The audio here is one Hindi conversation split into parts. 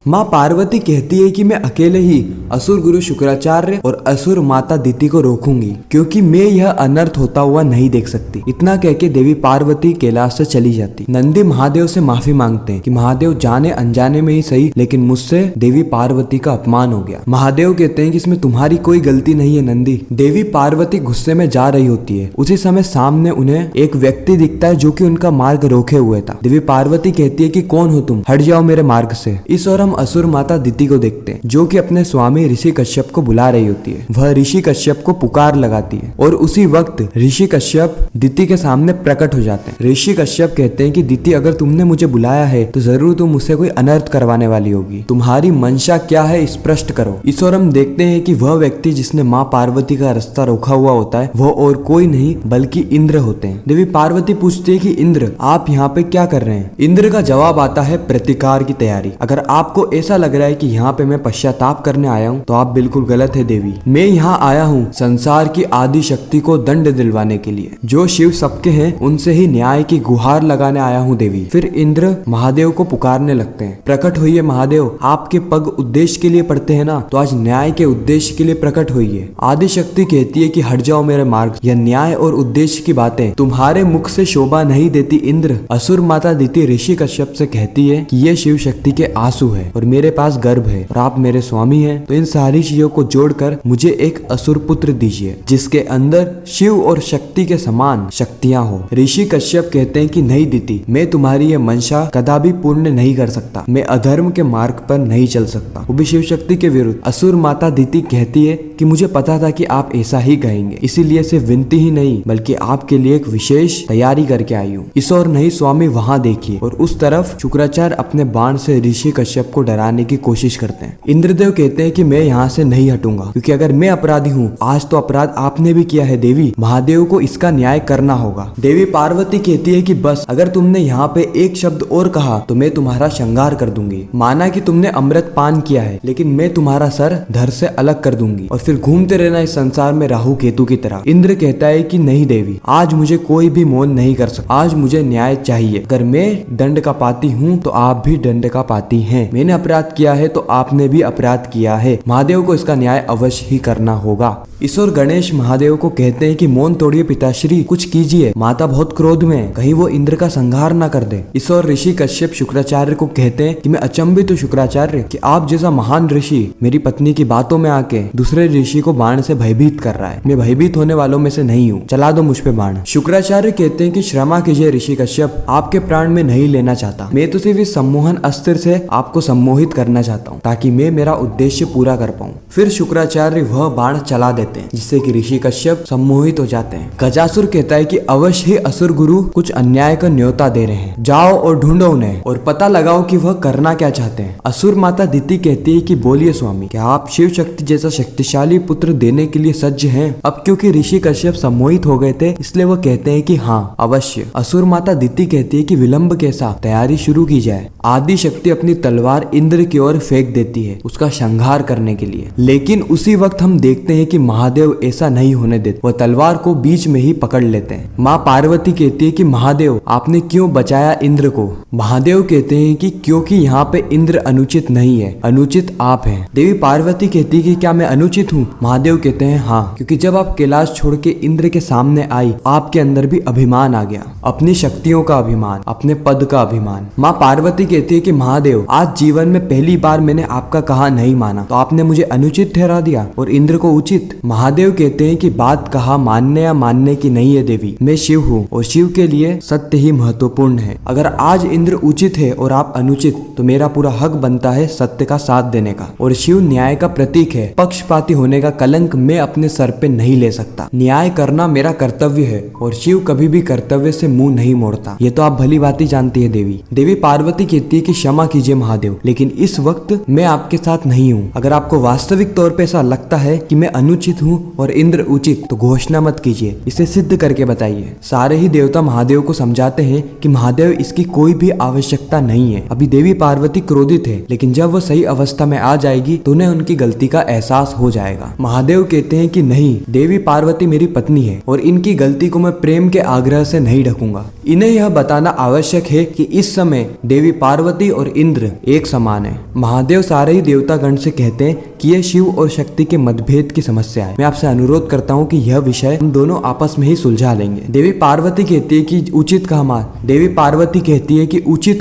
माँ पार्वती कहती है कि मैं अकेले ही असुर गुरु शुक्राचार्य और असुर माता दिति को रोकूंगी, क्योंकि मैं यह अनर्थ होता हुआ नहीं देख सकती। इतना कह के देवी पार्वती कैलाश से चली जाती। नंदी महादेव से माफी मांगते हैं कि महादेव जाने अनजाने में ही सही, लेकिन मुझसे देवी पार्वती का अपमान हो गया। महादेव कहते हैं कि इसमें तुम्हारी कोई गलती नहीं है नंदी। देवी पार्वती गुस्से में जा रही होती है। उसी समय सामने उन्हें एक व्यक्ति दिखता है जो कि उनका मार्ग रोके हुए था। देवी पार्वती कहती है कि कौन हो तुम, हट जाओ मेरे मार्ग से। इस और हम असुर माता दिति को देखते हैं जो कि अपने स्वामी ऋषि कश्यप को बुला रही होती है। वह ऋषि कश्यप को पुकार लगाती है और उसी वक्त ऋषि कश्यप दिति के सामने प्रकट हो जाते हैं। ऋषि कश्यप कहते हैं कि दिति, अगर तुमने मुझे बुलाया है तो जरूर तुम मुझसे कोई अनर्थ करवाने वाली होगी। तुम्हारी मंशा क्या है स्पष्ट करो। इस और हम देखते हैं कि वह व्यक्ति जिसने माँ पार्वती का रास्ता रोका हुआ होता है वह और कोई नहीं बल्कि इंद्र होते हैं। देवी पार्वती पूछती है कि इंद्र, आप यहाँ पे क्या कर रहे हैं। इंद्र का जवाब आता है प्रतिकार की तैयारी। अगर आपको ऐसा लग रहा है कि यहाँ पे मैं पश्चाताप करने आया हूँ तो आप बिल्कुल गलत है देवी। मैं यहाँ आया हूँ संसार की आदि शक्ति को दंड दिलवाने के लिए। जो शिव सबके हैं उनसे ही न्याय की गुहार लगाने आया हूँ देवी। फिर इंद्र महादेव को पुकारने लगते हैं, प्रकट होइए महादेव, आपके पग उद्देश्य के लिए पड़ते हैं ना, तो आज न्याय के उद्देश्य के लिए प्रकट होइए। आदि शक्ति कहती है कि हट जाओ मेरे मार्ग। यह न्याय और उद्देश्य की बातें तुम्हारे मुख से शोभा नहीं देती इंद्र। असुर माता दिति ऋषि कश्यप से कहती है कि ये शिव शक्ति के आंसू है और मेरे पास गर्भ है और आप मेरे स्वामी हैं, तो इन सारी चीजों को जोड़कर मुझे एक असुर पुत्र दीजिए जिसके अंदर शिव और शक्ति के समान शक्तियां हो। ऋषि कश्यप कहते हैं कि नहीं दिति, मैं तुम्हारी ये मंशा कदापि पूर्ण नहीं कर सकता। मैं अधर्म के मार्ग पर नहीं चल सकता, वो भी शिव शक्ति के विरुद्ध। असुर माता दिति कहती है कि मुझे पता था कि आप ऐसा ही कहेंगे, इसीलिए सिर्फ विनती ही नहीं बल्कि आपके लिए एक विशेष तैयारी करके आई हूँ। इस और नहीं स्वामी वहाँ देखिए, और उस तरफ शुक्राचार्य अपने बाण से ऋषि कश्यप को डराने की कोशिश करते हैं। इंद्रदेव कहते हैं कि मैं यहाँ से नहीं हटूंगा, क्योंकि अगर मैं अपराधी हूँ, आज तो अपराध आपने भी किया है देवी, महादेव को इसका न्याय करना होगा। देवी पार्वती कहती है कि बस, अगर तुमने यहाँ पे एक शब्द और कहा तो मैं तुम्हारा श्रृंगार कर दूंगी। माना कि तुमने अमृत पान किया है, लेकिन मैं तुम्हारा सर धड़ से अलग कर दूंगी और फिर घूमते रहना इस संसार में राहु केतु की तरह। इंद्र कहता है कि नहीं देवी, आज मुझे कोई भी मौन नहीं कर सकता, आज मुझे न्याय चाहिए। अगर मैं दंड का पाती हूँ तो आप भी दंड का पाती हैं। मैंने अपराध किया है तो आपने भी अपराध किया है। महादेव को इसका न्याय अवश्य ही करना होगा। ईश्वर गणेश महादेव को कहते हैं कि मौन तोड़िए पिताश्री, कुछ कीजिए, माता बहुत क्रोध में, कहीं वो इंद्र का संहार ना कर दे। ईश्वर ऋषि कश्यप शुक्राचार्य को कहते हैं कि मैं अचंभित हूँ शुक्राचार्य कि आप जैसा महान ऋषि मेरी पत्नी की बातों में आके दूसरे ऋषि को बाण से भयभीत कर रहा है। मैं भयभीत होने वालों में से नहीं हूँ, चला दो मुझ पे बाण। शुक्राचार्य कहते हैं कि क्षमा कीजिए ऋषि कश्यप, आपके प्राण में नहीं लेना चाहता। मैं तो सिर्फ इस सम्मोहन अस्त्र से आपको सम्मोहित करना चाहता हूँ ताकि मैं मेरा उद्देश्य पूरा कर पाऊँ। फिर शुक्राचार्य वह बाण चला देते हैं जिससे कि ऋषि कश्यप सम्मोहित हो जाते हैं। गजासुर कहता है कि अवश्य ही असुर गुरु कुछ अन्याय का न्योता दे रहे हैं, जाओ और ढूंढो उन्हें और पता लगाओ कि वह करना क्या चाहते हैं। असुर माता दिति कहती है कि बोलिए स्वामी, क्या आप शिव शक्ति जैसा शक्तिशाली पुत्र देने के लिए सज्ज हैं। अब क्योंकि ऋषि कश्यप सम्मोहित हो गए थे इसलिए वो कहते हैं कि हाँ अवश्य। असुर माता दिति कहती है कि विलंब कैसा, तैयारी शुरू की जाए। आदि शक्ति अपनी तलवार इंद्र की ओर फेंक देती है उसका संहार करने के लिए, लेकिन उसी वक्त हम देखते हैं कि महादेव ऐसा नहीं होने देते, वह तलवार को बीच में ही पकड़ लेते हैं। माँ पार्वती कहती है कि महादेव आपने क्यों बचाया इंद्र को। महादेव कहते हैं कि क्योंकि यहाँ पे इंद्र अनुचित नहीं है, अनुचित आप हैं। देवी पार्वती कहती है कि क्या मैं अनुचित हूँ। महादेव कहते हैं हाँ, क्योंकि जब आप कैलाश छोड़ के इंद्र के सामने आई आपके अंदर भी अभिमान आ गया, अपनी शक्तियों का अभिमान, अपने पद का अभिमान। माँ पार्वती कहती है कि महादेव आज जीवन में पहली बार मैंने आपका कहा नहीं माना, तो आपने मुझे अनुचित ठहरा दिया और इंद्र को उचित। महादेव कहते हैं कि बात कहा मानने या मानने की नहीं है देवी, मैं शिव हूँ और शिव के लिए सत्य ही महत्वपूर्ण है। अगर आज इंद्र उचित है और आप अनुचित तो मेरा पूरा हक बनता है सत्य का साथ देने का, और शिव न्याय का प्रतीक है। पक्षपाती होने का कलंक मैं अपने सर पे नहीं ले सकता। न्याय करना मेरा कर्तव्य है और शिव कभी भी कर्तव्य से मुंह नहीं मोड़ता, ये तो आप भली बात जानती है देवी। देवी पार्वती कहती है कि क्षमा कीजिए महादेव, लेकिन इस वक्त मैं आपके साथ नहीं हूँ। अगर आपको वास्तविक तौर पे ऐसा लगता है कि मैं अनुचित हूँ और इंद्र उचित तो घोषणा मत कीजिए, इसे सिद्ध करके बताइए। सारे ही देवता महादेव को समझाते हैं कि महादेव इसकी कोई भी आवश्यकता नहीं है। अभी देवी पार्वती क्रोधित है, लेकिन जब वो सही अवस्था में आ जाएगी तो उन्हें उनकी गलती का एहसास हो जाएगा। महादेव कहते हैं कि नहीं, देवी पार्वती मेरी पत्नी है और इनकी गलती को मैं प्रेम के आग्रह से नहीं ढकूंगा। इन्हें यह बताना आवश्यक है कि इस समय देवी पार्वती और इंद्र एक समान है। महादेव सारे ही देवतागण से कहते हैं कि यह शिव और शक्ति के मतभेद की समस्या है। मैं आपसे अनुरोध करता हूँ कि यह विषय हम दोनों आपस में ही सुलझा लेंगे। देवी पार्वती कहती है कि उचित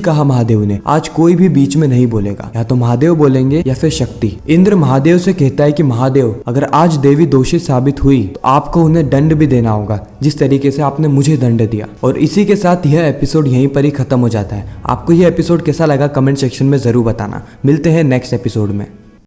कहा महादेव ने, आज कोई भी बीच में नहीं बोलेगा, या तो महादेव बोलेंगे या फिर शक्ति। इंद्र महादेव से कहता है कि महादेव, अगर आज देवी दोषी साबित हुई तो आपको उन्हें दंड भी देना होगा, जिस तरीके से आपने मुझे दंड दिया। और इसी के साथ यह एपिसोड यहीं पर ही खत्म हो जाता है। आपको यह एपिसोड कैसा लगा कमेंट सेक्शन में जरूर बताना। मिलते हैं नेक्स्ट एपिसोड में।